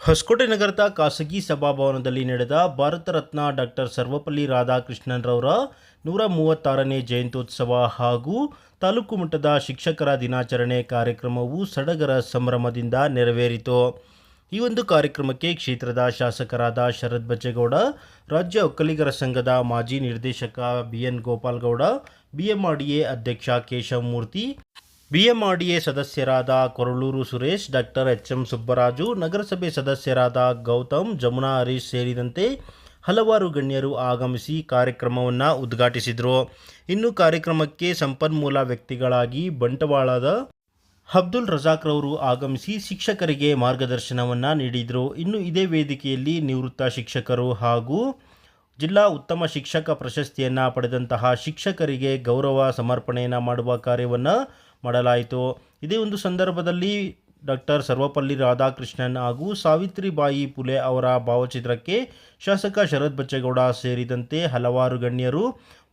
ಹೊಸಕೋಟೆ ನಗರದ ಖಾಸಗಿ ಸಭಾಭವನದಲ್ಲಿ ನಡೆದ ಭಾರತ ರತ್ನ ಡಾಕ್ಟರ್ ಸರ್ವಪಲ್ಲಿ ರಾಧಾಕೃಷ್ಣನ್ರವರ 136ನೇ ಜಯಂತ್ಯೋತ್ಸವ ಹಾಗೂ ತಾಲೂಕು ಮಟ್ಟದ ಶಿಕ್ಷಕರ ದಿನಾಚರಣೆ ಕಾರ್ಯಕ್ರಮವು ಸಡಗರ ಸಂಭ್ರಮದಿಂದ ನೆರವೇರಿತು. ಈ ಒಂದು ಕಾರ್ಯಕ್ರಮಕ್ಕೆ ಕ್ಷೇತ್ರದ ಶಾಸಕರಾದ ಶರತ್ ಬಚ್ಚೇಗೌಡ, ರಾಜ್ಯ ಒಕ್ಕಲಿಗರ ಸಂಘದ ಮಾಜಿ ನಿರ್ದೇಶಕ BN ಗೋಪಾಲ್ಗೌಡ, BMRDA ಅಧ್ಯಕ್ಷ ಕೇಶವಮೂರ್ತಿ, BMRDA ಸದಸ್ಯರಾದ ಕೊರಳೂರು ಸುರೇಶ್, ಡಾಕ್ಟರ್ HM ಸುಬ್ಬರಾಜು, ನಗರಸಭೆ ಸದಸ್ಯರಾದ ಗೌತಮ್, ಜಮುನಾ ಹರೀಶ್ ಸೇರಿದಂತೆ ಹಲವಾರು ಗಣ್ಯರು ಆಗಮಿಸಿ ಕಾರ್ಯಕ್ರಮವನ್ನು ಉದ್ಘಾಟಿಸಿದರು. ಇನ್ನು ಕಾರ್ಯಕ್ರಮಕ್ಕೆ ಸಂಪನ್ಮೂಲ ವ್ಯಕ್ತಿಗಳಾಗಿ ಬಂಟ್ವಾಳದ ಅಬ್ದುಲ್ ರಜಾಕ್ರವರು ಆಗಮಿಸಿ ಶಿಕ್ಷಕರಿಗೆ ಮಾರ್ಗದರ್ಶನವನ್ನು ನೀಡಿದರು. ಇನ್ನು ಇದೇ ವೇದಿಕೆಯಲ್ಲಿ ನಿವೃತ್ತ ಶಿಕ್ಷಕರು ಹಾಗೂ ಜಿಲ್ಲಾ ಉತ್ತಮ ಶಿಕ್ಷಕ ಪ್ರಶಸ್ತಿಯನ್ನು ಪಡೆದಂತಹ ಶಿಕ್ಷಕರಿಗೆ ಗೌರವ ಸಮರ್ಪಣೆಯನ್ನು ಮಾಡುವ ಕಾರ್ಯವನ್ನು ಮಾಡಲಾಯಿತು. ಇದೇ ಒಂದು ಸಂದರ್ಭದಲ್ಲಿ ಡಾಕ್ಟರ್ ಸರ್ವಪಲ್ಲಿ ರಾಧಾಕೃಷ್ಣನ್ ಹಾಗೂ ಸಾವಿತ್ರಿಬಾಯಿ ಫುಲೆ ಅವರ ಭಾವಚಿತ್ರಕ್ಕೆ ಶಾಸಕ ಶರತ್ ಬಚ್ಚೇಗೌಡ ಸೇರಿದಂತೆ ಹಲವಾರು ಗಣ್ಯರು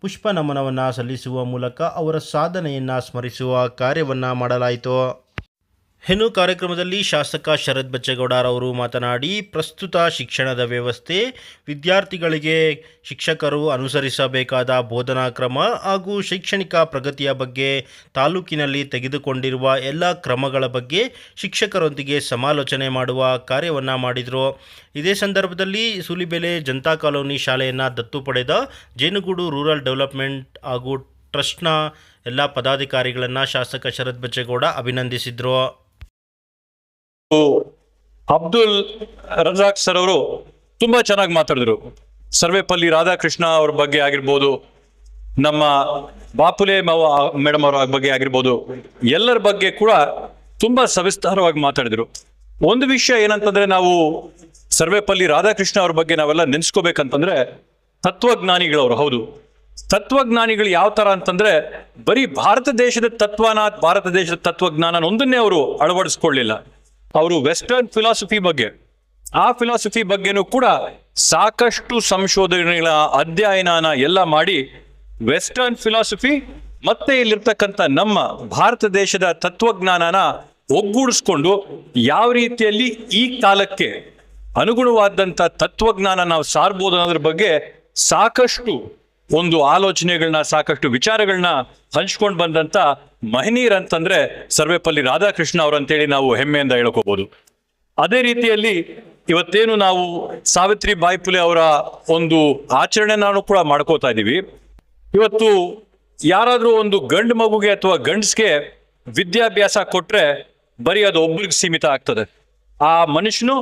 ಪುಷ್ಪ ನಮನವನ್ನು ಸಲ್ಲಿಸುವ ಮೂಲಕ ಅವರ ಸಾಧನೆಯನ್ನು ಸ್ಮರಿಸುವ ಕಾರ್ಯವನ್ನು ಮಾಡಲಾಯಿತು. ಇನ್ನು ಕಾರ್ಯಕ್ರಮದಲ್ಲಿ ಶಾಸಕ ಶರತ್ ಬಚ್ಚೇಗೌಡರವರು ಮಾತನಾಡಿ, ಪ್ರಸ್ತುತ ಶಿಕ್ಷಣದ ವ್ಯವಸ್ಥೆ, ವಿದ್ಯಾರ್ಥಿಗಳಿಗೆ ಶಿಕ್ಷಕರು ಅನುಸರಿಸಬೇಕಾದ ಬೋಧನಾ ಕ್ರಮ ಹಾಗೂ ಶೈಕ್ಷಣಿಕ ಪ್ರಗತಿಯ ಬಗ್ಗೆ ತಾಲೂಕಿನಲ್ಲಿ ತೆಗೆದುಕೊಂಡಿರುವ ಎಲ್ಲ ಕ್ರಮಗಳ ಬಗ್ಗೆ ಶಿಕ್ಷಕರೊಂದಿಗೆ ಸಮಾಲೋಚನೆ ಮಾಡುವ ಕಾರ್ಯವನ್ನು ಮಾಡಿದರು. ಇದೇ ಸಂದರ್ಭದಲ್ಲಿ ಸೂಲಿಬೆಲೆ ಜನತಾ ಕಾಲೋನಿ ಶಾಲೆಯನ್ನು ದತ್ತು ಪಡೆದ ಜೇನುಗೂಡು ರೂರಲ್ ಡೆವಲಪ್ಮೆಂಟ್ ಹಾಗೂ ಟ್ರಸ್ಟ್ನ ಎಲ್ಲ ಪದಾಧಿಕಾರಿಗಳನ್ನು ಶಾಸಕ ಶರತ್ ಬಚ್ಚೇಗೌಡ ಅಭಿನಂದಿಸಿದರು. ಅಬ್ದುಲ್ ರಜಾಕ್ ಸರ್ ಅವರು ತುಂಬಾ ಚೆನ್ನಾಗಿ ಮಾತಾಡಿದ್ರು. ಸರ್ವೇಪಲ್ಲಿ ರಾಧಾಕೃಷ್ಣ ಅವ್ರ ಬಗ್ಗೆ ಆಗಿರ್ಬೋದು, ನಮ್ಮ ಬಾಪುಲೆ ಮೇಡಮ್ ಅವರ ಬಗ್ಗೆ ಆಗಿರ್ಬೋದು, ಎಲ್ಲರ ಬಗ್ಗೆ ಕೂಡ ತುಂಬಾ ಸವಿಸ್ತಾರವಾಗಿ ಮಾತಾಡಿದ್ರು. ಒಂದು ವಿಷಯ ಏನಂತಂದ್ರೆ, ನಾವು ಸರ್ವೇಪಲ್ಲಿ ರಾಧಾಕೃಷ್ಣ ಅವ್ರ ಬಗ್ಗೆ ನಾವೆಲ್ಲ ನೆನ್ಸ್ಕೋಬೇಕಂತಂದ್ರೆ ತತ್ವಜ್ಞಾನಿಗಳವರು. ಹೌದು, ತತ್ವಜ್ಞಾನಿಗಳು ಯಾವ ತರ ಅಂತಂದ್ರೆ, ಬರೀ ಭಾರತ ದೇಶದ ತತ್ವಜ್ಞಾನ ಒಂದನ್ನೇ ಅವರು ಅಳವಡಿಸ್ಕೊಳ್ಳಿಲ್ಲ. ಅವರು ವೆಸ್ಟರ್ನ್ ಫಿಲಾಸಫಿ ಬಗ್ಗೆ, ಆ ಫಿಲಾಸಫಿ ಬಗ್ಗೆನೂ ಕೂಡ ಸಾಕಷ್ಟು ಸಂಶೋಧನೆಗಳ ಅಧ್ಯಯನ ಎಲ್ಲ ಮಾಡಿ ವೆಸ್ಟರ್ನ್ ಫಿಲಾಸಫಿ ಮತ್ತೆ ಇಲ್ಲಿರ್ತಕ್ಕಂಥ ನಮ್ಮ ಭಾರತ ದೇಶದ ತತ್ವಜ್ಞಾನನ ಒಗ್ಗೂಡಿಸ್ಕೊಂಡು ಯಾವ ರೀತಿಯಲ್ಲಿ ಈ ಕಾಲಕ್ಕೆ ಅನುಗುಣವಾದಂಥ ತತ್ವಜ್ಞಾನ ನಾವು ಸಾರ್ಬೋದು ಅನ್ನೋದ್ರ ಬಗ್ಗೆ ಸಾಕಷ್ಟು ಒಂದು ಆಲೋಚನೆಗಳನ್ನ, ಸಾಕಷ್ಟು ವಿಚಾರಗಳನ್ನ ಹಂಚ್ಕೊಂಡು ಬಂದಂತ ಮಹನೀಯರ್ ಅಂತಂದ್ರೆ ಸರ್ವೇಪಲ್ಲಿ ರಾಧಾಕೃಷ್ಣ ಅವರಂತೇಳಿ ನಾವು ಹೆಮ್ಮೆಯಿಂದ ಹೇಳ್ಕೋಬಹುದು. ಅದೇ ರೀತಿಯಲ್ಲಿ ಇವತ್ತೇನು ನಾವು ಸಾವಿತ್ರಿಬಾಯಿ ಫುಲೆ ಅವರ ಒಂದು ಆಚರಣೆ ನಾನು ಕೂಡ ಮಾಡ್ಕೋತಾ ಇದ್ದೀವಿ. ಇವತ್ತು ಯಾರಾದ್ರೂ ಒಂದು ಗಂಡು ಮಗುಗೆ ಅಥವಾ ಗಂಡಸ್ಗೆ ವಿದ್ಯಾಭ್ಯಾಸ ಕೊಟ್ರೆ ಬರೀ ಅದು ಒಬ್ರಿಗೆ ಸೀಮಿತ ಆಗ್ತದೆ. ಆ ಮನುಷ್ಯನು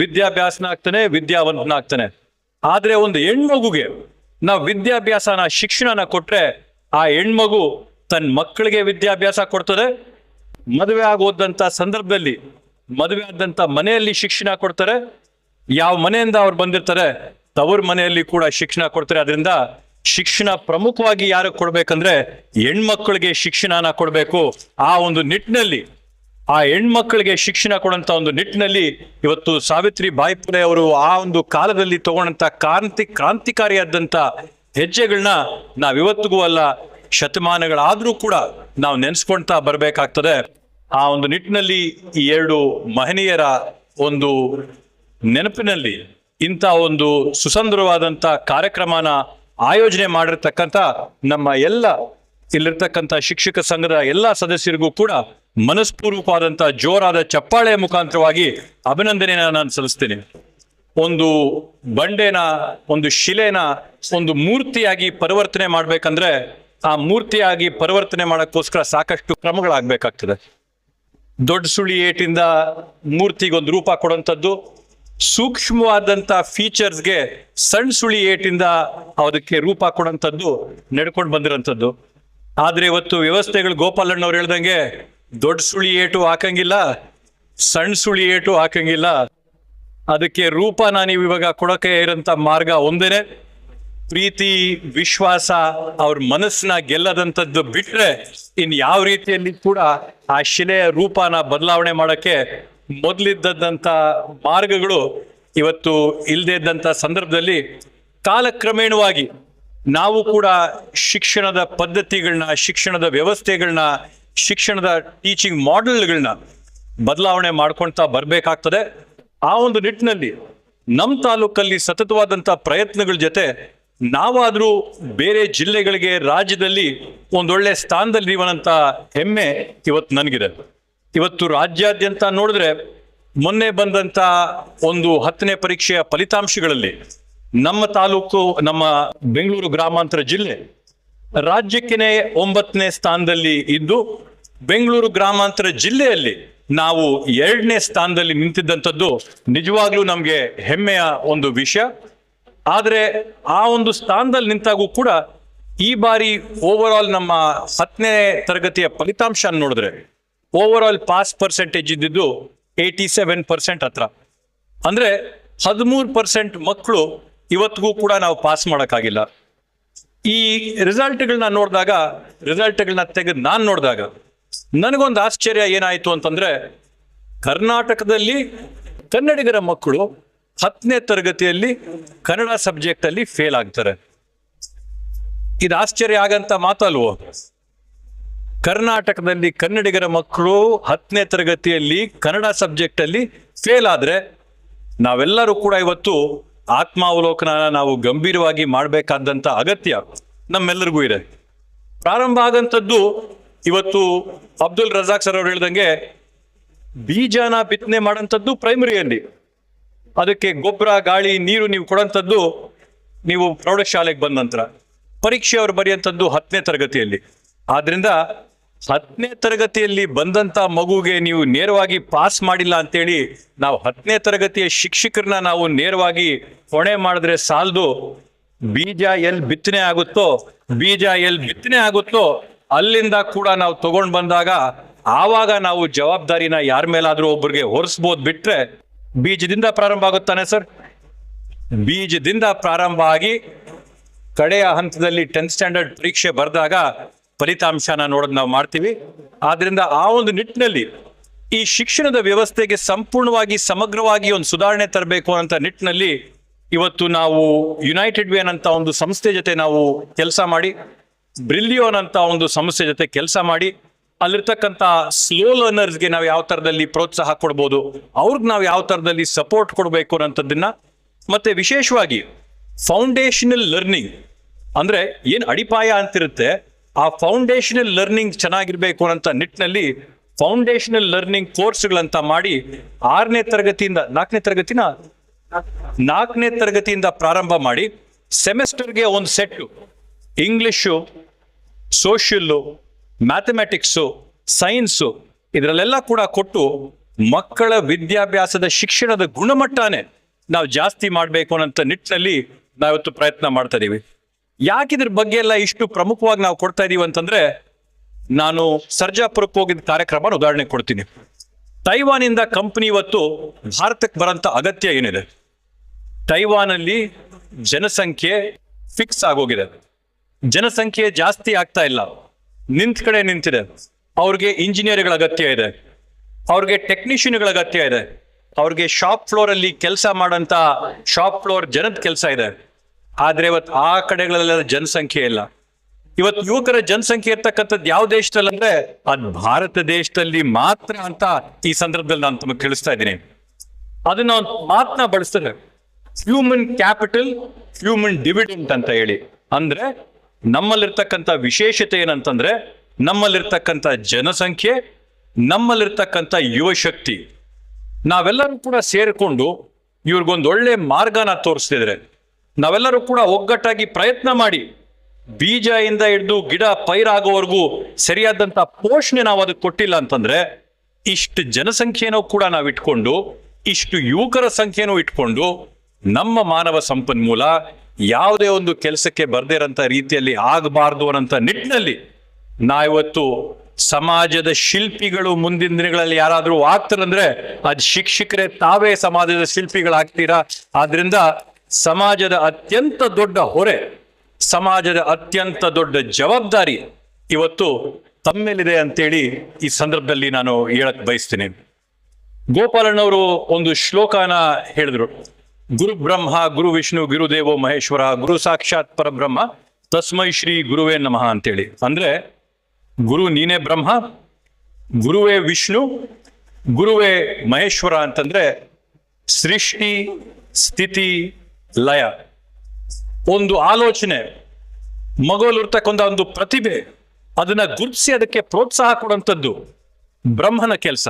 ವಿದ್ಯಾಭ್ಯಾಸನ ಆಗ್ತಾನೆ, ವಿದ್ಯಾವಂತನಾಗ್ತಾನೆ. ಆದ್ರೆ ಒಂದು ಹೆಣ್ಮಗುಗೆ ನಾವು ವಿದ್ಯಾಭ್ಯಾಸನ, ಶಿಕ್ಷಣನ ಕೊಟ್ರೆ ಆ ಹೆಣ್ಮಗು ತನ್ನ ಮಕ್ಕಳಿಗೆ ವಿದ್ಯಾಭ್ಯಾಸ ಕೊಡ್ತದೆ. ಮದುವೆ ಆಗೋದಂತ ಸಂದರ್ಭದಲ್ಲಿ ಮದುವೆ ಆದಂತ ಮನೆಯಲ್ಲಿ ಶಿಕ್ಷಣ ಕೊಡ್ತಾರೆ. ಯಾವ ಮನೆಯಿಂದ ಅವ್ರು ಬಂದಿರ್ತಾರೆ ತವ್ರ ಮನೆಯಲ್ಲಿ ಕೂಡ ಶಿಕ್ಷಣ ಕೊಡ್ತಾರೆ. ಅದರಿಂದ ಶಿಕ್ಷಣ ಪ್ರಮುಖವಾಗಿ ಯಾರಿಗೆ ಕೊಡ್ಬೇಕಂದ್ರೆ ಹೆಣ್ಮಕ್ಳಿಗೆ ಶಿಕ್ಷಣನ ಕೊಡ್ಬೇಕು. ಆ ಒಂದು ನಿಟ್ಟಿನಲ್ಲಿ, ಆ ಹೆಣ್ಮಕ್ಳಿಗೆ ಶಿಕ್ಷಣ ಕೊಡಂತ ಒಂದು ನಿಟ್ಟಿನಲ್ಲಿ ಇವತ್ತು ಸಾವಿತ್ರಿಬಾಯಿ ಫುಲೆ ಅವರು ಆ ಒಂದು ಕಾಲದಲ್ಲಿ ತಗೊಂಡಂತ ಕ್ರಾಂತಿಕಾರಿಯಾದಂತ ಹೆಜ್ಜೆಗಳನ್ನ ನಾವಿವತ್ತಿಗೂ ಅಲ್ಲ, ಶತಮಾನಗಳಾದ್ರೂ ಕೂಡ ನಾವು ನೆನೆಸ್ಕೊಳ್ತಾ ಬರ್ಬೇಕಾಗ್ತದೆ. ಆ ಒಂದು ನಿಟ್ಟಿನಲ್ಲಿ ಈ ಎರಡು ಮಹನೀಯರ ಒಂದು ನೆನಪಿನಲ್ಲಿ ಇಂಥ ಒಂದು ಸುಸಂದರವಾದಂತ ಕಾರ್ಯಕ್ರಮನ ಆಯೋಜನೆ ಮಾಡಿರ್ತಕ್ಕಂಥ ನಮ್ಮ ಎಲ್ಲ ಇಲ್ಲಿರ್ತಕ್ಕಂಥ ಶಿಕ್ಷಕ ಸಂಘದ ಎಲ್ಲ ಸದಸ್ಯರಿಗೂ ಕೂಡ ಮನಸ್ಪೂರ್ವಕವಾದಂತ ಜೋರಾದ ಚಪ್ಪಾಳೆ ಮುಖಾಂತರವಾಗಿ ಅಭಿನಂದನೆಯನ್ನ ನಾನು ಸಲ್ಲಿಸ್ತೇನೆ. ಒಂದು ಬಂಡೆನ, ಒಂದು ಶಿಲೆನ ಒಂದು ಮೂರ್ತಿಯಾಗಿ ಪರಿವರ್ತನೆ ಮಾಡ್ಬೇಕಂದ್ರೆ ಆ ಮೂರ್ತಿಯಾಗಿ ಪರಿವರ್ತನೆ ಮಾಡಕ್ಕೋಸ್ಕರ ಸಾಕಷ್ಟು ಕ್ರಮಗಳಾಗಬೇಕಾಗ್ತದೆ. ದೊಡ್ಡ ಸುಳಿ ಏಟಿಂದ ಮೂರ್ತಿಗೆ ಒಂದು ರೂಪ ಕೊಡುವಂಥದ್ದು, ಸೂಕ್ಷ್ಮವಾದಂತ ಫೀಚರ್ಸ್ಗೆ ಸಣ್ಣ ಸುಳಿ ಏಟಿಂದ ಅದಕ್ಕೆ ರೂಪ ಕೊಡುವಂಥದ್ದು ನಡ್ಕೊಂಡು ಬಂದಿರೋಂಥದ್ದು. ಆದ್ರೆ ಇವತ್ತು ವ್ಯವಸ್ಥೆಗಳು ಗೋಪಾಲಣ್ಣವ್ರು ಹೇಳ್ದಂಗೆ ದೊಡ್ಡ ಸುಳಿ ಏಟು ಹಾಕಂಗಿಲ್ಲ, ಸಣ್ಣ ಸುಳಿ ಏಟು ಹಾಕಂಗಿಲ್ಲ. ಅದಕ್ಕೆ ರೂಪನ ನೀವು ಇವಾಗ ಕೊಡಕ್ಕೆ ಇರೋಂಥ ಮಾರ್ಗ ಒಂದೇನೆ, ಪ್ರೀತಿ, ವಿಶ್ವಾಸ, ಅವ್ರ ಮನಸ್ಸನ್ನ ಗೆಲ್ಲದಂಥದ್ದು ಬಿಟ್ರೆ ಇನ್ ಯಾವ ರೀತಿಯಲ್ಲಿ ಕೂಡ ಆ ಶಿಲೆಯ ರೂಪನ ಬದಲಾವಣೆ ಮಾಡಕ್ಕೆ ಮೊದಲಿದ್ದಂಥ ಮಾರ್ಗಗಳು ಇವತ್ತು ಇಲ್ಲದೆ ಇದ್ದಂಥ ಸಂದರ್ಭದಲ್ಲಿ ಕಾಲಕ್ರಮೇಣವಾಗಿ ನಾವು ಕೂಡ ಶಿಕ್ಷಣದ ಪದ್ಧತಿಗಳನ್ನ, ಶಿಕ್ಷಣದ ವ್ಯವಸ್ಥೆಗಳನ್ನ, ಶಿಕ್ಷಣದ ಟೀಚಿಂಗ್ ಮಾಡೆಲ್ಗಳನ್ನ ಬದಲಾವಣೆ ಮಾಡ್ಕೊಳ್ತಾ ಬರ್ಬೇಕಾಗ್ತದೆ. ಆ ಒಂದು ನಿಟ್ಟಿನಲ್ಲಿ ನಮ್ಮ ತಾಲೂಕಲ್ಲಿ ಸತತವಾದಂಥ ಪ್ರಯತ್ನಗಳ ಜೊತೆ ನಾವಾದರೂ ಬೇರೆ ಜಿಲ್ಲೆಗಳಿಗೆ ರಾಜ್ಯದಲ್ಲಿ ಒಂದೊಳ್ಳೆ ಸ್ಥಾನದಲ್ಲಿರುವಂಥ ಹೆಮ್ಮೆ ಇವತ್ತು ನನಗಿದೆ. ಇವತ್ತು ರಾಜ್ಯಾದ್ಯಂತ ನೋಡಿದ್ರೆ ಮೊನ್ನೆ ಬಂದಂಥ ಒಂದು 10ನೇ ಪರೀಕ್ಷೆಯ ಫಲಿತಾಂಶಗಳಲ್ಲಿ ನಮ್ಮ ತಾಲೂಕು, ನಮ್ಮ ಬೆಂಗಳೂರು ಗ್ರಾಮಾಂತರ ಜಿಲ್ಲೆ ರಾಜ್ಯಕ್ಕೇನೆ 9ನೇ ಸ್ಥಾನದಲ್ಲಿ ಇದ್ದು, ಬೆಂಗಳೂರು ಗ್ರಾಮಾಂತರ ಜಿಲ್ಲೆಯಲ್ಲಿ ನಾವು 2ನೇ ಸ್ಥಾನದಲ್ಲಿ ನಿಂತಿದ್ದಂಥದ್ದು ನಿಜವಾಗ್ಲೂ ನಮಗೆ ಹೆಮ್ಮೆಯ ಒಂದು ವಿಷಯ. ಆದರೆ ಆ ಒಂದು ಸ್ಥಾನದಲ್ಲಿ ನಿಂತಾಗೂ ಕೂಡ ಈ ಬಾರಿ ಓವರ್ ಆಲ್ ನಮ್ಮ 10ನೇ ತರಗತಿಯ ಫಲಿತಾಂಶ ನೋಡಿದ್ರೆ ಓವರ್ ಆಲ್ ಪಾಸ್ ಪರ್ಸೆಂಟೇಜ್ ಇದ್ದಿದ್ದು 87% ಹತ್ರ. ಅಂದ್ರೆ 13% ಮಕ್ಕಳು ಇವತ್ತಿಗೂ ಕೂಡ ನಾವು ಪಾಸ್ ಮಾಡೋಕ್ಕಾಗಿಲ್ಲ. ಈ ರಿಸಲ್ಟ್ಗಳನ್ನ ನೋಡಿದಾಗ, ರಿಸಲ್ಟ್ಗಳನ್ನ ತೆಗೆದು ನಾನು ನೋಡಿದಾಗ ನನಗೊಂದು ಆಶ್ಚರ್ಯ ಏನಾಯಿತು ಅಂತಂದ್ರೆ, ಕರ್ನಾಟಕದಲ್ಲಿ ಕನ್ನಡಿಗರ ಮಕ್ಕಳು 10ನೇ ತರಗತಿಯಲ್ಲಿ ಕನ್ನಡ ಸಬ್ಜೆಕ್ಟ್ ಅಲ್ಲಿ ಫೇಲ್ ಆಗ್ತಾರೆ. ಇದು ಆಶ್ಚರ್ಯ ಆಗಂತ ಮಾತಲ್ವೋ? ಕರ್ನಾಟಕದಲ್ಲಿ ಕನ್ನಡಿಗರ ಮಕ್ಕಳು 10ನೇ ತರಗತಿಯಲ್ಲಿ ಕನ್ನಡ ಸಬ್ಜೆಕ್ಟ್ ಅಲ್ಲಿ ಫೇಲ್ ಆದ್ರೆ ನಾವೆಲ್ಲರೂ ಕೂಡ ಇವತ್ತು ಆತ್ಮಾವಲೋಕನ ನಾವು ಗಂಭೀರವಾಗಿ ಮಾಡಬೇಕಾದಂತ ಅಗತ್ಯ ನಮ್ಮೆಲ್ಲರಿಗೂ ಇದೆ. ಪ್ರಾರಂಭ ಆಗಂತದ್ದು ಇವತ್ತು ಅಬ್ದುಲ್ ರಜಾಕ್ ಸರ್ ಅವ್ರು ಹೇಳ್ದಂಗೆ ಬೀಜನ ಬಿತ್ತನೆ ಮಾಡೋಂಥದ್ದು ಪ್ರೈಮರಿಯಲ್ಲಿ, ಅದಕ್ಕೆ ಗೊಬ್ಬರ, ಗಾಳಿ, ನೀರು ನೀವು ಕೊಡೋಂಥದ್ದು ನೀವು ಪ್ರೌಢಶಾಲೆಗೆ ಬಂದ ನಂತರ, ಪರೀಕ್ಷೆ ಅವ್ರು ಬರೆಯುವಂಥದ್ದು 10ನೇ ತರಗತಿಯಲ್ಲಿ. ಆದ್ರಿಂದ 10ನೇ ತರಗತಿಯಲ್ಲಿ ಬಂದಂತ ಮಗುಗೆ ನೀವು ನೇರವಾಗಿ ಪಾಸ್ ಮಾಡಿಲ್ಲ ಅಂತೇಳಿ ನಾವು 10ನೇ ತರಗತಿಯ ಶಿಕ್ಷಕರನ್ನ ನಾವು ನೇರವಾಗಿ ಹೊಣೆ ಮಾಡಿದ್ರೆ ಸಾಲದು. ಬೀಜ ಎಲ್ಲಿ ಬಿತ್ತನೆ ಆಗುತ್ತೋ ಅಲ್ಲಿಂದ ಕೂಡ ನಾವು ತಗೊಂಡ್ ಬಂದಾಗ ಆವಾಗ ನಾವು ಜವಾಬ್ದಾರಿನ ಯಾರ ಮೇಲಾದ್ರೂ ಒಬ್ಬರಿಗೆ ಹೊರಿಸ್ಬೋದು. ಬಿಟ್ರೆ ಬೀಜದಿಂದ ಪ್ರಾರಂಭ ಆಗುತ್ತಾನೆ ಸರ್. ಬೀಜದಿಂದ ಪ್ರಾರಂಭ ಆಗಿ ಕಡೆಯ ಹಂತದಲ್ಲಿ 10th ಸ್ಟ್ಯಾಂಡರ್ಡ್ ಪರೀಕ್ಷೆ ಬರೆದಾಗ ಫಲಿತಾಂಶನ ನೋಡೋದು ನಾವು ಮಾಡ್ತೀವಿ. ಆದ್ರಿಂದ ಆ ಒಂದು ನಿಟ್ಟಿನಲ್ಲಿ ಈ ಶಿಕ್ಷಣದ ವ್ಯವಸ್ಥೆಗೆ ಸಂಪೂರ್ಣವಾಗಿ ಸಮಗ್ರವಾಗಿ ಒಂದು ಸುಧಾರಣೆ ತರಬೇಕು ಅಂತ ನಿಟ್ಟಿನಲ್ಲಿ ಇವತ್ತು ನಾವು ಯುನೈಟೆಡ್ ವೇನ್ ಅಂತ ಒಂದು ಸಂಸ್ಥೆ ಜೊತೆ ನಾವು ಕೆಲಸ ಮಾಡಿ, ಬ್ರಿಲಿಯೋನ್ ಅಂತ ಒಂದು ಸಂಸ್ಥೆ ಜೊತೆ ಕೆಲಸ ಮಾಡಿ, ಅಲ್ಲಿರ್ತಕ್ಕಂಥ ಸ್ಲೋ ಲರ್ನರ್ಸ್ಗೆ ನಾವು ಯಾವ ಥರದಲ್ಲಿ ಪ್ರೋತ್ಸಾಹ ಕೊಡ್ಬೋದು, ಅವ್ರಿಗೆ ನಾವು ಯಾವ ಥರದಲ್ಲಿ ಸಪೋರ್ಟ್ ಕೊಡಬೇಕು ಅನ್ನೋಂಥದ್ದನ್ನ, ಮತ್ತೆ ವಿಶೇಷವಾಗಿ ಫೌಂಡೇಶನಲ್ ಲರ್ನಿಂಗ್ ಅಂದ್ರೆ ಏನು ಅಡಿಪಾಯ ಅಂತಿರುತ್ತೆ, ಆ ಫೌಂಡೇಶನಲ್ ಲರ್ನಿಂಗ್ ಚೆನ್ನಾಗಿರ್ಬೇಕು ಅನ್ನೋ ನಿಟ್ಟಿನಲ್ಲಿ ಫೌಂಡೇಶನಲ್ ಲರ್ನಿಂಗ್ ಕೋರ್ಸ್ಗಳಂತ ಮಾಡಿ 4ನೇ ತರಗತಿಯಿಂದ ಪ್ರಾರಂಭ ಮಾಡಿ ಸೆಮೆಸ್ಟರ್ಗೆ ಒಂದು set English, social, mathematics, science ಇದರಲ್ಲೆಲ್ಲ ಕೂಡ ಕೊಟ್ಟು ಮಕ್ಕಳ ವಿದ್ಯಾಭ್ಯಾಸದ ಶಿಕ್ಷಣದ ಗುಣಮಟ್ಟನೇ ನಾವು ಜಾಸ್ತಿ ಮಾಡಬೇಕು ಅನ್ನೋ ನಿಟ್ಟಿನಲ್ಲಿ ನಾವಿವತ್ತು ಪ್ರಯತ್ನ ಮಾಡ್ತಾ ಇದೀವಿ. ಯಾಕಿದ್ರ ಬಗ್ಗೆ ಎಲ್ಲ ಇಷ್ಟು ಪ್ರಮುಖವಾಗಿ ನಾವು ಕೊಡ್ತಾ ಇದೀವಿ ಅಂತಂದ್ರೆ, ನಾನು ಸರ್ಜಾಪುರಕ್ಕೆ ಹೋಗಿದ್ದ ಕಾರ್ಯಕ್ರಮ ಉದಾಹರಣೆ ಕೊಡ್ತೀನಿ. ತೈವಾನಿಂದ ಕಂಪನಿ ಇವತ್ತು ಭಾರತಕ್ಕೆ ಬರೋಂಥ ಅಗತ್ಯ ಏನಿದೆ? ತೈವಾನಲ್ಲಿ ಜನಸಂಖ್ಯೆ ಫಿಕ್ಸ್ ಆಗೋಗಿದೆ, ಜನಸಂಖ್ಯೆ ಜಾಸ್ತಿ ಆಗ್ತಾ ಇಲ್ಲ, ನಿಂತಿದೆ. ಅವ್ರಿಗೆ ಇಂಜಿನಿಯರ್ಗಳ ಅಗತ್ಯ ಇದೆ, ಅವ್ರಿಗೆ ಟೆಕ್ನಿಷಿಯನ್ಗಳ ಅಗತ್ಯ ಇದೆ, ಅವ್ರಿಗೆ ಶಾಪ್ ಫ್ಲೋರ್ ಅಲ್ಲಿ ಕೆಲಸ ಮಾಡೋಂಥ ಶಾಪ್ ಫ್ಲೋರ್ ಜನದ ಕೆಲಸ ಇದೆ. ಆದ್ರೆ ಇವತ್ತು ಆ ಕಡೆಗಳೆಲ್ಲ ಜನಸಂಖ್ಯೆ ಇಲ್ಲ. ಇವತ್ತು ಯುವಕರ ಜನಸಂಖ್ಯೆ ಇರ್ತಕ್ಕಂಥದ್ದು ಯಾವ ದೇಶದಲ್ಲಿ ಅಂದ್ರೆ ಅದು ಭಾರತ ದೇಶದಲ್ಲಿ ಮಾತ್ರ ಅಂತ ಈ ಸಂದರ್ಭದಲ್ಲಿ ನಾನು ತಮಗೆ ತಿಳಿಸ್ತಾ ಇದ್ದೀನಿ. ಅದನ್ನ ಒಂದು ಮಾತನ್ನ ಬಳಸ್ತಾರೆ, ಹ್ಯೂಮನ್ ಕ್ಯಾಪಿಟಲ್, ಹ್ಯೂಮನ್ ಡಿವಿಡೆಂಟ್ ಅಂತ ಹೇಳಿ. ಅಂದ್ರೆ ನಮ್ಮಲ್ಲಿರ್ತಕ್ಕಂಥ ವಿಶೇಷತೆ ಏನಂತಂದ್ರೆ, ನಮ್ಮಲ್ಲಿರ್ತಕ್ಕಂಥ ಜನಸಂಖ್ಯೆ, ನಮ್ಮಲ್ಲಿರ್ತಕ್ಕಂಥ ಯುವ ಶಕ್ತಿ, ನಾವೆಲ್ಲರೂ ಕೂಡ ಸೇರಿಕೊಂಡು ಇವ್ರಿಗೊಂದು ಒಳ್ಳೆ ಮಾರ್ಗನ ತೋರಿಸ್ತಿದ್ರೆ, ನಾವೆಲ್ಲರೂ ಕೂಡ ಒಗ್ಗಟ್ಟಾಗಿ ಪ್ರಯತ್ನ ಮಾಡಿ ಬೀಜದಿಂದ ಹಿಡಿದು ಗಿಡ ಪೈರಾಗೋವರೆಗೂ ಸರಿಯಾದಂಥ ಪೋಷಣೆ ನಾವು ಅದಕ್ಕೆ ಕೊಟ್ಟಿಲ್ಲ ಅಂತಂದ್ರೆ, ಇಷ್ಟು ಜನಸಂಖ್ಯೆನೂ ಕೂಡ ನಾವು ಇಟ್ಕೊಂಡು, ಇಷ್ಟು ಯುವಕರ ಸಂಖ್ಯೆನೂ ಇಟ್ಕೊಂಡು ನಮ್ಮ ಮಾನವ ಸಂಪನ್ಮೂಲ ಯಾವುದೇ ಒಂದು ಕೆಲಸಕ್ಕೆ ಬರ್ದೇ ಇರೋಂಥ ರೀತಿಯಲ್ಲಿ ಆಗಬಾರ್ದು ಅನ್ನೋಂಥ ನಿಟ್ಟಿನಲ್ಲಿ ನಾವಿವತ್ತು ಸಮಾಜದ ಶಿಲ್ಪಿಗಳು ಮುಂದಿನ ದಿನಗಳಲ್ಲಿ ಯಾರಾದ್ರೂ ಆಗ್ತಾರಂದ್ರೆ ಅದು ಶಿಕ್ಷಕರೇ ತಾವೇ ಸಮಾಜದ ಶಿಲ್ಪಿಗಳಾಗ್ತೀರಾ. ಆದ್ರಿಂದ ಸಮಾಜದ ಅತ್ಯಂತ ದೊಡ್ಡ ಹೊರೆ, ಸಮಾಜದ ಅತ್ಯಂತ ದೊಡ್ಡ ಜವಾಬ್ದಾರಿ ಇವತ್ತು ತಮ್ಮೇಲಿದೆ ಅಂತೇಳಿ ಈ ಸಂದರ್ಭದಲ್ಲಿ ನಾನು ಹೇಳಕ್ ಬಯಸ್ತೀನಿ. ಗೋಪಾಲಣ್ಣವರು ಒಂದು ಶ್ಲೋಕನ ಹೇಳಿದ್ರು, ಗುರು ಬ್ರಹ್ಮ ಗುರು ವಿಷ್ಣು ಗುರುದೇವೋ ಮಹೇಶ್ವರ ಗುರು ಸಾಕ್ಷಾತ್ ಪರಬ್ರಹ್ಮ ತಸ್ಮೈ ಶ್ರೀ ಗುರುವೇ ನಮಃ ಅಂತೇಳಿ. ಅಂದ್ರೆ ಗುರು ನೀನೇ ಬ್ರಹ್ಮ, ಗುರುವೇ ವಿಷ್ಣು, ಗುರುವೇ ಮಹೇಶ್ವರ ಅಂತಂದ್ರೆ ಸೃಷ್ಟಿ, ಸ್ಥಿತಿ, ಲಯ. ಒಂದು ಆಲೋಚನೆ, ಮಗುವಲ್ಲಿರ್ತಕ್ಕಂಥ ಒಂದು ಪ್ರತಿಭೆ, ಅದನ್ನ ಗುರುತಿಸಿ ಅದಕ್ಕೆ ಪ್ರೋತ್ಸಾಹ ಕೊಡುವಂಥದ್ದು ಬ್ರಹ್ಮನ ಕೆಲಸ,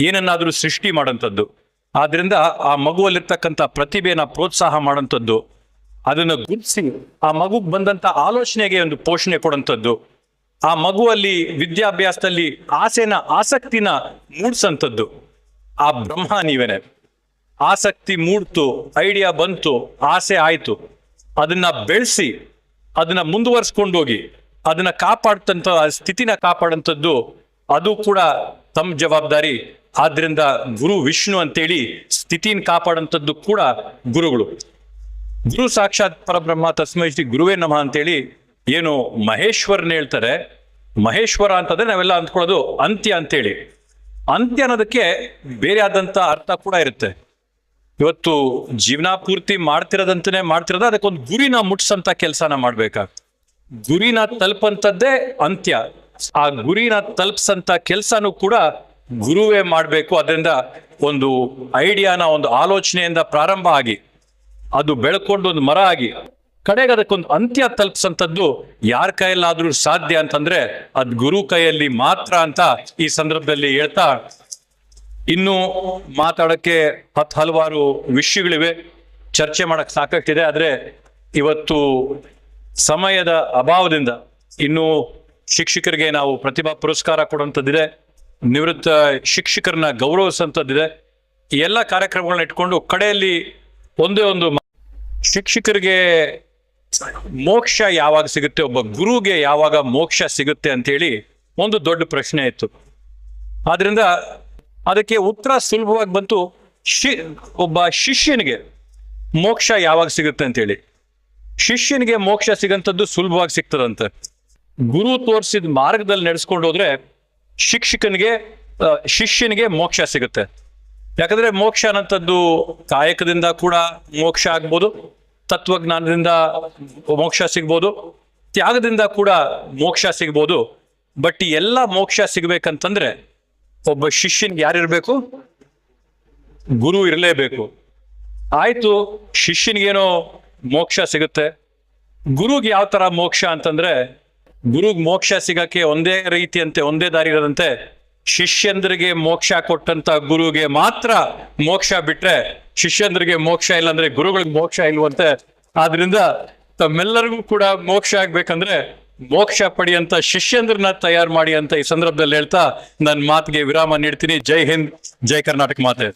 ಏನನ್ನಾದ್ರೂ ಸೃಷ್ಟಿ ಮಾಡೋಂಥದ್ದು. ಆದ್ರಿಂದ ಆ ಮಗುವಲ್ಲಿರ್ತಕ್ಕಂಥ ಪ್ರತಿಭೆನ ಪ್ರೋತ್ಸಾಹ ಮಾಡೋಂಥದ್ದು, ಅದನ್ನ ಗುರುತಿಸಿ ಆ ಮಗುಗೆ ಬಂದಂತ ಆಲೋಚನೆಗೆ ಒಂದು ಪೋಷಣೆ ಕೊಡುವಂಥದ್ದು, ಆ ಮಗುವಲ್ಲಿ ವಿದ್ಯಾಭ್ಯಾಸದಲ್ಲಿ ಆಸಕ್ತಿನ ಮೂಡಿಸಂಥದ್ದು ಆ ಬ್ರಹ್ಮ ನೀವೇನೆ. ಆಸಕ್ತಿ ಮೂಡ್ತು, ಐಡಿಯಾ ಬಂತು, ಆಸೆ ಆಯ್ತು, ಅದನ್ನ ಬೆಳೆಸಿ ಅದನ್ನ ಮುಂದುವರ್ಸ್ಕೊಂಡೋಗಿ ಅದನ್ನ ಕಾಪಾಡ್ತಂತ ಸ್ಥಿತಿನ ಕಾಪಾಡಂಥದ್ದು ಅದು ಕೂಡ ತಮ್ಮ ಜವಾಬ್ದಾರಿ. ಆದ್ರಿಂದ ಗುರು ವಿಷ್ಣು ಅಂತೇಳಿ ಸ್ಥಿತಿನ ಕಾಪಾಡಂಥದ್ದು ಕೂಡ ಗುರುಗಳು. ಗುರು ಸಾಕ್ಷಾತ್ ಪರಬ್ರಹ್ಮ ತಸ್ಮೈ ಶ್ರೀ ಗುರುವೇ ನಮಃ ಅಂತೇಳಿ ಏನು ಮಹೇಶ್ವರನ್ ಹೇಳ್ತಾರೆ. ಮಹೇಶ್ವರ ಅಂತಂದ್ರೆ ನಾವೆಲ್ಲ ಅಂದ್ಕೊಳ್ಳೋದು ಅಂತ್ಯ ಅಂತೇಳಿ. ಅಂತ್ಯ ಅನ್ನೋದಕ್ಕೆ ಬೇರೆ ಆದಂತ ಅರ್ಥ ಕೂಡ ಇರುತ್ತೆ. ಇವತ್ತು ಜೀವನ ಪೂರ್ತಿ ಮಾಡ್ತಿರೋದು ಅದಕ್ಕೊಂದು ಗುರಿನ ಮುಟ್ಸಂತ ಕೆಲಸನ ಮಾಡ್ಬೇಕಾಗ್ತದೆ. ಗುರಿನ ತಲುಪಂಥದ್ದೇ ಅಂತ್ಯ. ಆ ಗುರಿನ ತಲುಪಿಸಂತ ಕೆಲಸನೂ ಕೂಡ ಗುರುವೇ ಮಾಡಬೇಕು. ಅದರಿಂದ ಒಂದು ಐಡಿಯಾನ, ಒಂದು ಆಲೋಚನೆಯಿಂದ ಪ್ರಾರಂಭ ಆಗಿ ಅದು ಬೆಳ್ಕೊಂಡು ಒಂದು ಮರ ಆಗಿ ಕಡೆಗೆ ಅದಕ್ಕೊಂದು ಅಂತ್ಯ ತಲುಪಿಸಂಥದ್ದು ಯಾರ ಕೈಯಲ್ಲಾದ್ರೂ ಸಾಧ್ಯ ಅಂತಂದ್ರೆ ಅದ್ ಗುರು ಕೈಯಲ್ಲಿ ಮಾತ್ರ ಅಂತ ಈ ಸಂದರ್ಭದಲ್ಲಿ ಹೇಳ್ತಾ, ಇನ್ನು ಮಾತಾಡಕ್ಕೆ ಹಲವಾರು ವಿಷಯಗಳಿವೆ, ಚರ್ಚೆ ಮಾಡಕ್ ಸಾಕಷ್ಟಿದೆ. ಆದ್ರೆ ಇವತ್ತು ಸಮಯದ ಅಭಾವದಿಂದ ಇನ್ನು ಶಿಕ್ಷಕರಿಗೆ ನಾವು ಪ್ರತಿಭಾ ಪುರಸ್ಕಾರ ಕೊಡುವಂಥದ್ದಿದೆ, ನಿವೃತ್ತ ಶಿಕ್ಷಕರನ್ನ ಗೌರವಿಸುವಂಥದ್ದಿದೆ. ಈ ಎಲ್ಲ ಕಾರ್ಯಕ್ರಮಗಳನ್ನ ಇಟ್ಕೊಂಡು ಕಡೆಯಲ್ಲಿ ಒಂದೇ ಒಂದು ಶಿಕ್ಷಕರಿಗೆ ಮೋಕ್ಷ ಯಾವಾಗ ಸಿಗುತ್ತೆ, ಒಬ್ಬ ಗುರುಗೆ ಯಾವಾಗ ಮೋಕ್ಷ ಸಿಗುತ್ತೆ ಅಂತೇಳಿ ಒಂದು ದೊಡ್ಡ ಪ್ರಶ್ನೆ ಇತ್ತು. ಆದ್ರಿಂದ ಅದಕ್ಕೆ ಉತ್ತರ ಸುಲಭವಾಗಿ ಬಂತು. ಒಬ್ಬ ಶಿಷ್ಯನಿಗೆ ಮೋಕ್ಷ ಯಾವಾಗ ಸಿಗುತ್ತೆ ಅಂತೇಳಿ. ಶಿಷ್ಯನಿಗೆ ಮೋಕ್ಷ ಸಿಗಂಥದ್ದು ಸುಲಭವಾಗಿ ಸಿಗ್ತದಂತೆ. ಗುರು ತೋರಿಸಿದ ಮಾರ್ಗದಲ್ಲಿ ನಡೆಸ್ಕೊಂಡು ಹೋದ್ರೆ ಶಿಷ್ಯನಿಗೆ ಮೋಕ್ಷ ಸಿಗುತ್ತೆ. ಯಾಕಂದ್ರೆ ಮೋಕ್ಷ ಅನ್ನಂಥದ್ದು ಕಾಯಕದಿಂದ ಕೂಡ ಮೋಕ್ಷ ಆಗ್ಬೋದು, ತತ್ವಜ್ಞಾನದಿಂದ ಮೋಕ್ಷ ಸಿಗ್ಬೋದು, ತ್ಯಾಗದಿಂದ ಕೂಡ ಮೋಕ್ಷ ಸಿಗ್ಬೋದು. ಬಟ್ ಈ ಎಲ್ಲ ಮೋಕ್ಷ ಸಿಗ್ಬೇಕಂತಂದ್ರೆ ಒಬ್ಬ ಶಿಷ್ಯನ್ಗೆ ಯಾರಿರ್ಬೇಕು? ಗುರು ಇರಲೇಬೇಕು. ಆಯ್ತು, ಶಿಷ್ಯನಿಗೇನೋ ಮೋಕ್ಷ ಸಿಗುತ್ತೆ. ಗುರುಗೆ ಯಾವ ತರ ಮೋಕ್ಷ ಅಂತಂದ್ರೆ, ಗುರುಗ್ ಮೋಕ್ಷ ಸಿಗಕ್ಕೆ ಒಂದೇ ರೀತಿಯಂತೆ, ಒಂದೇ ದಾರಿ ಇರೋದಂತೆ. ಶಿಷ್ಯಂದ್ರಿಗೆ ಮೋಕ್ಷ ಕೊಟ್ಟಂತ ಗುರುಗೆ ಮಾತ್ರ ಮೋಕ್ಷ ಬಿಟ್ರೆ ಶಿಷ್ಯಂದ್ರಿಗೆ ಮೋಕ್ಷ ಇಲ್ಲ ಅಂದ್ರೆ ಗುರುಗಳಿಗೆ ಮೋಕ್ಷ ಇಲ್ವಂತೆ. ಆದ್ರಿಂದ ತಮ್ಮೆಲ್ಲರಿಗೂ ಕೂಡ ಮೋಕ್ಷ ಆಗ್ಬೇಕಂದ್ರೆ ಮೋಕ್ಷ ಪಡಿಯಂತ ಶಿಷ್ಯಂದ್ರನ್ನ ತಯಾರು ಮಾಡಿ ಅಂತ ಈ ಸಂದರ್ಭದಲ್ಲಿ ಹೇಳ್ತಾ ನನ್ನ ಮಾತಿಗೆ ವಿರಾಮ ನೀಡ್ತೀನಿ. ಜೈ ಹಿಂದ್, ಜೈ ಕರ್ನಾಟಕ ಮಾತೆ.